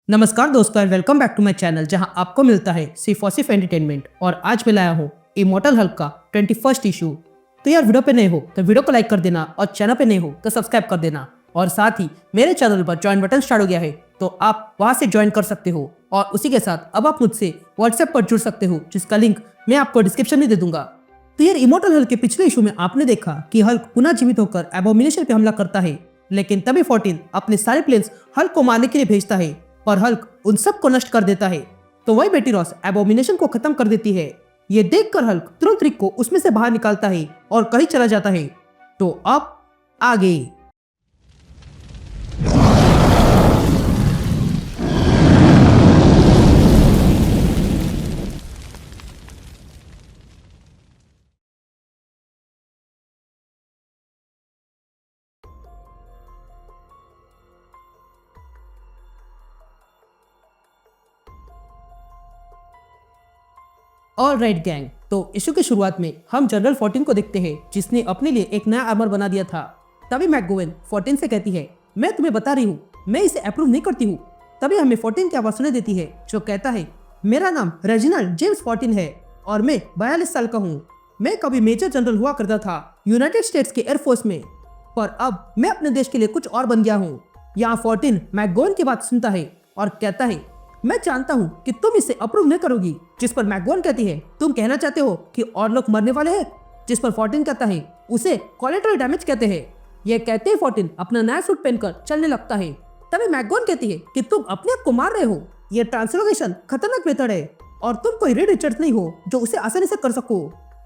नमस्कार दोस्तों, welcome back to my channel जहां आपको मिलता है सिर्फ और सिर्फ एंटरटेनमेंट। और आज मैं लाया हूं इमॉर्टल हल्क का 21st इशू। तो यार, वीडियो पे नए हो तो वीडियो को लाइक कर देना और चैनल पे नए हो तो सब्सक्राइब कर देना। और साथ ही मेरे चैनल पर ज्वाइन बटन स्टार्ट हो गया है तो आप वहां से ज्वाइन कर सकते हो। और उसी के साथ अब आप मुझसे व्हाट्सएप पर जुड़ सकते हो, जिसका लिंक मैं आपको डिस्क्रिप्शन में दे दूंगा। तो यार, इमॉर्टल हल्क के पिछले इशू में आपने देखा कि हल्क पुनः जीवित होकर एबोमिनेशन पे हमला करता है, लेकिन तभी 14 अपने सारे प्लेन्स हल्क को मारने के लिए भेजता है और हल्क उन सब को नष्ट कर देता है। तो वही बेटी रॉस एबोमिनेशन को खत्म कर देती है। ये देखकर हल्क तुरंत रिक को उसमें से बाहर निकालता है और कहीं चला जाता है। तो अब आगे ऑलराइट गैंग, तो इशू की शुरुआत में हम जनरल 14 को देखते हैं, जिसने अपने लिए एक नया आर्मर बना दिया था। तभी मैकगोवन 14 से कहती है, मैं तुम्हें बता रही हूँ, मैं इसे अप्रूव नहीं करती हूँ। तभी हमें 14 की आवाज सुनाई देती है, जो कहता है, मेरा नाम रेजिनाल्ड जेम्स 14 है और मैं 42 साल का हूँ। मैं कभी मेजर जनरल हुआ करता था यूनाइटेड स्टेट्स के एयरफोर्स में, पर अब मैं अपने देश के लिए कुछ और बन गया हूँ। यहाँ 14 मैकगोवन की बात सुनता है और कहता है, मैं जानता हूँ कि तुम इसे अप्रूव नहीं करोगी। जिस पर मैकगोवन कहती है, तुम कहना चाहते हो कि और लोग मरने वाले हैं। जिस पर 14 कहता है, उसे कोलेटरल डैमेज कहते हैं। ये कहते ही 14 अपना नया सूट पहनकर चलने लगता है। तभी मैकगोवन कहती है कि तुम अपने आप को मार रहे हो। ये ट्रांसलोकेशन खतरनाक मेथड है और तुम कोई रीड रिचर्ड्स नहीं हो जो उसे आसानी से कर सको।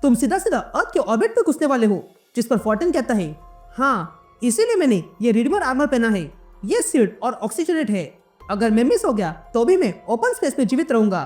तुम सीधा सीधा अर्थ के ऑर्बिट में घुसने वाले हो। जिस पर 14 कहता है, हाँ, इसीलिए मैंने ये रिडीमर आर्मर पहना है। ये सील्ड और ऑक्सीजनेट है। अगर मैं मिस हो गया तो भी मैं ओपन स्पेस में जीवित रहूंगा।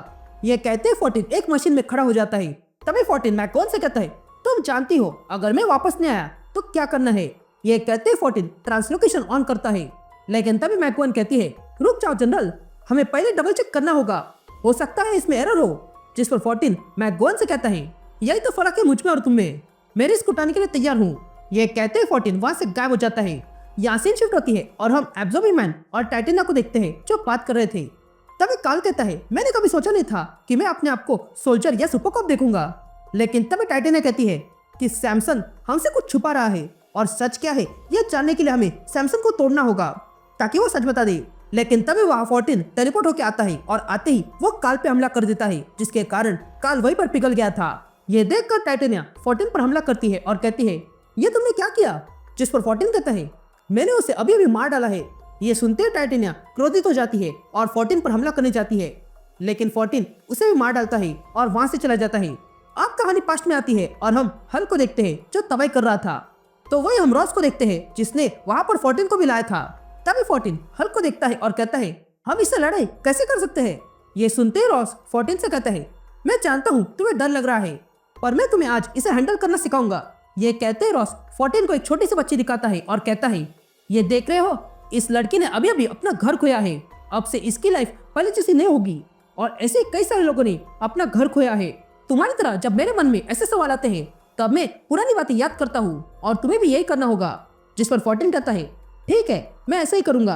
ये कहते 14 एक मशीन में खड़ा हो जाता है। तभी 14 मैकगोवन से कहता है, तुम जानती हो अगर मैं वापस नहीं आया तो क्या करना है। ये कहते 14 ट्रांसलोकेशन ऑन करता है। लेकिन तभी मैकगोवन कहती है, रुक जाओ जनरल, हमें पहले डबल चेक करना होगा, हो सकता है इसमें एरर हो। जिस पर 14 मैकगोवन से कहता है, यही तो फर्क है मुझ में और तुम में, मैं रिस्क उठाने के लिए तैयार हूँ। ये कहते 14 वहां से गायब हो जाता है। यहाँ सीन शिफ्ट होती है और हम एब्जॉर्बिंग मैन और टाइटेना को देखते हैं, जो बात कर रहे थे। तभी कार्ल कहता है, मैंने कभी सोचा नहीं था कि मैं अपने आप को सोल्जर या सुपरकॉप देखूंगा। लेकिन तभी टाइटेना कहती है कि सैमसन हमसे कुछ छुपा रहा है और सच क्या है यह जानने के लिए हमें सैमसन को तोड़ना होगा ताकि वो सच बता दे। लेकिन तभी वहाँ 14 टेलीपोर्ट होकर आता है और आते ही वो कार्ल पे हमला कर देता है, जिसके कारण कार्ल वहीं पर पिघल गया था। ये देखकर टाइटेनिया 14 पर हमला करती है और कहती है, ये तुमने क्या किया। जिस पर 14 कहता है, मैंने उसे अभी अभी मार डाला है। ये सुनते ही टाइटेनिया क्रोधित हो जाती है और 14 पर हमला करने जाती है। लेकिन 14 उसे भी मार डालता है और वहां से चला जाता है। अब कहानी पास्ट में आती है और हम हल्क को देखते हैं, जो तबाही कर रहा था। तो वही हम रॉस को देखते हैं, जिसने वहां पर 14 को भी लाया था। तभी 14 हल्क को देखता है और कहता है, हम इससे लड़ाई कैसे कर सकते हैं। ये सुनते ही रॉस 14 से कहता है, मैं जानता हूँ तुम्हें डर लग रहा है, पर मैं तुम्हें आज इसे हैंडल करना सिखाऊंगा। ये कहते ही रॉस 14 को एक छोटी सी बच्ची दिखाता है और कहता है, ये देख रहे हो, इस लड़की ने अभी अभी अपना घर खोया है। अब से इसकी लाइफ पहले जैसी नहीं होगी। और ऐसे कई सारे लोगों ने अपना घर खोया है। तुम्हारी तरह जब मेरे मन में ऐसे सवाल आते हैं तब मैं पुरानी बातें याद करता हूँ और तुम्हें भी यही करना होगा। जिस पर 14 कहता है, ठीक है, मैं ऐसा ही करूंगा।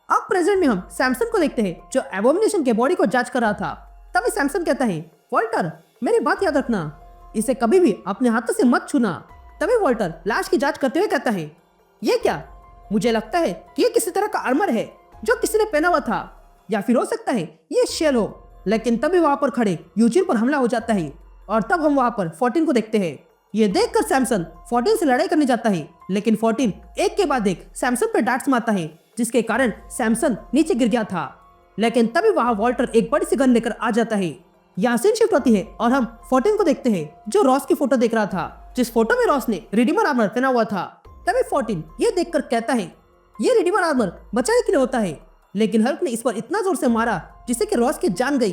अब प्रेजेंट में हम सैमसन को देखते हैं, जो एबोमिनेशन के बॉडी को जांच कर रहा था। तभी सैमसन कहता है, वॉल्टर, मेरी बात याद रखना, इसे कभी भी अपने हाथों से मत छूना। तभी वॉल्टर लाश की जांच करते हुए कहता है, ये क्या, मुझे लगता है कि ये किसी तरह का आर्मर है जो किसी ने पहना हुआ था, या फिर हो सकता है ये शेल हो। लेकिन तभी वहां पर खड़े यूजिन पर हमला हो जाता है और तब हम वहां पर 14 को देखते हैं। ये देखकर सैमसन 14 से लड़ाई करने जाता है, लेकिन 14 एक के बाद एक सैमसन पर डांट्स मारता है, जिसके कारण सैमसन नीचे गिर गया था। लेकिन तभी वहां वॉल्टर एक बड़ी सी गन लेकर आ जाता है। यहाँ सीन शिफ्ट होती है और हम 14 को देखते हैं, जो रॉस की फोटो देख रहा था, जिस फोटो में रॉस ने रिडीमर आर्मर पहना हुआ था। तभी 14 ये देखकर कहता है, ये रिडीमर आर्मर बचाने के लिए होता है, लेकिन हल्क ने इस पर इतना जोर से मारा जिससे कि रॉस की जान गई।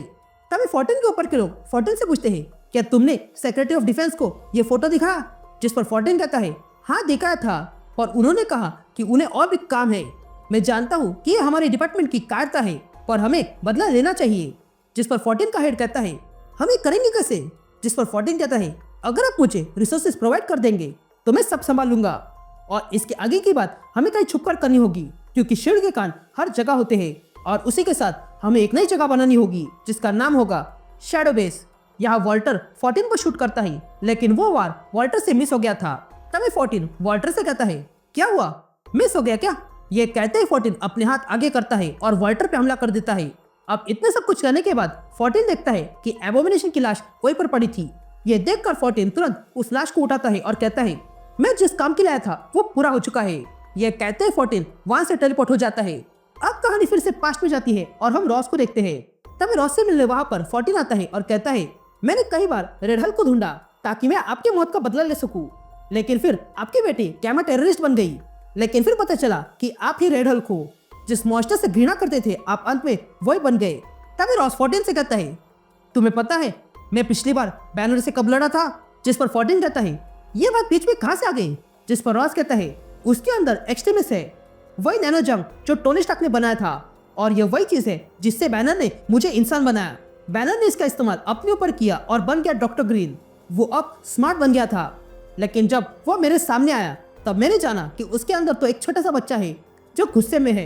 तभी 14 के ऊपर के लोग 14 से पूछते हैं, क्या तुमने सेक्रेटरी ऑफ डिफेंस को ये फोटो दिखाया। जिस पर 14 कहता है, हाँ दिखाया था, और उन्होंने कहा कि उन्हें और भी काम है। मैं जानता हूँ कि ये हमारे डिपार्टमेंट की कायरता है, पर हमें बदला लेना चाहिए। जिस पर 14 का हेड कहता है, हम ये करेंगे कैसे। जिस पर 14 कहता है, अगर आप मुझे रिसोर्सेज प्रोवाइड कर देंगे तो मैं सब संभाल लूंगा। और इसके आगे की बात हमें कहीं छुपकर करनी होगी, क्योंकि शील्ड के कान हर जगह होते हैं और उसी के साथ हमें एक नई जगह बनानी होगी जिसका नाम होगा शैडो बेस। यहाँ वॉल्टर 14 को शूट करता है, लेकिन वो वार वॉल्टर से मिस हो गया था। तभी 14 वॉल्टर से कहता है, क्या हुआ, मिस हो गया क्या? ये कहते ही 14 अपने हाथ आगे करता है और वॉल्टर पे हमला कर देता है। अब इतने सब कुछ करने के बाद 14 देखता है कि एबोमिनेशन की लाश वहीं पर पड़ी थी। ये देखकर 14 तुरंत उस लाश को उठाता है और कहता है, मैं जिस काम के लिए आया था वो पूरा हो चुका है। ये कहते ही 14 वहां से टेलीपोर्ट हो जाता है। अब कहानी फिर से पास्ट में जाती है और हम रॉस को देखते हैं। तभी रॉस से मिलने वहां पर 14 आता है और कहता है, मैंने कई बार रेड हल्क को ढूंढा ताकि मैं आपकी मौत का बदला ले सकूं, लेकिन फिर आपकी बेटी कैमा टेररिस्ट बन गई। लेकिन फिर पता चला कि आप ही रेड हल्क हो, जिस मॉन्स्टर से घृणा करते थे आप अंत में वही बन गए। तभी रॉस 14 से कहता है, तुम्हें पता है मैं पिछली बार बैनर से कब लड़ा था? जिस पर 14 कहता है, ये बात बीच में कहां से आ गई? जिस पर रॉस कहता है, उसके अंदर एक्सट्रीमिस्ट है, वही नैनो जंग जो टोनी स्टार्क ने बनाया था, और ये वही चीज है जिससे बैनर ने मुझे इंसान बनाया। बैनर ने इसका इस्तेमाल अपने ऊपर किया और बन गया डॉक्टर ग्रीन। वो अब स्मार्ट बन गया था, लेकिन जब वो मेरे सामने आया तब मैंने जाना कि उसके अंदर तो एक छोटा सा बच्चा है जो गुस्से में है।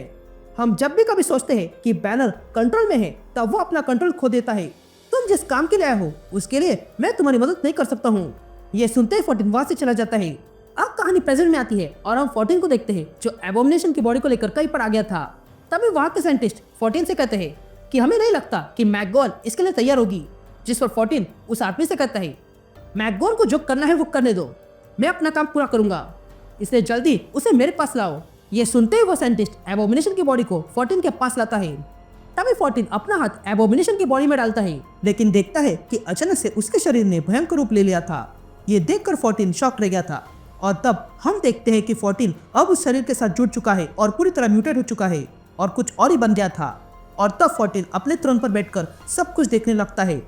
हम जब भी कभी सोचते हैं कि बैनर कंट्रोल में है तब वो अपना कंट्रोल खो देता है। तुम जिस काम के लिए आए हो उसके लिए मैं तुम्हारी मदद नहीं कर सकता हूँ। ये सुनते ही 14 वहां से चला जाता है। अब कहानी प्रेजेंट में आती है और हम 14 को देखते हैं जो एबोमिनेशन की बॉडी को लेकर कहीं पर आ गया था। तभी वहां के साइंटिस्ट 14 से कहते हैं कि हमें नहीं लगता कि मैकगोन इसके लिए तैयार होगी। जिस पर 14 उस आदमी से कहता है, मैकगोन को जो करना है वो करने दो, मैं अपना काम पूरा करूंगा, इसलिए जल्दी उसे मेरे पास लाओ। ये सुनते ही वो साइंटिस्ट एबोमिनेशन की बॉडी को 14 के पास लाता है। तभी 14 अपना हाथ एबोमिनेशन की बॉडी में डालता है, लेकिन देखता है कि अचानक से उसके शरीर ने भयंकर रूप ले लिया था। ये देखकर 14 शॉक रह गया था, और तब हम देखते हैं कि 14 अब उस शरीर के साथ जुड़ चुका है और पूरी तरह म्यूटेट हो चुका है और कुछ और ही बन गया था। और तब 14 अपने थ्रोन पर बैठकर सब कुछ देखने लगता है।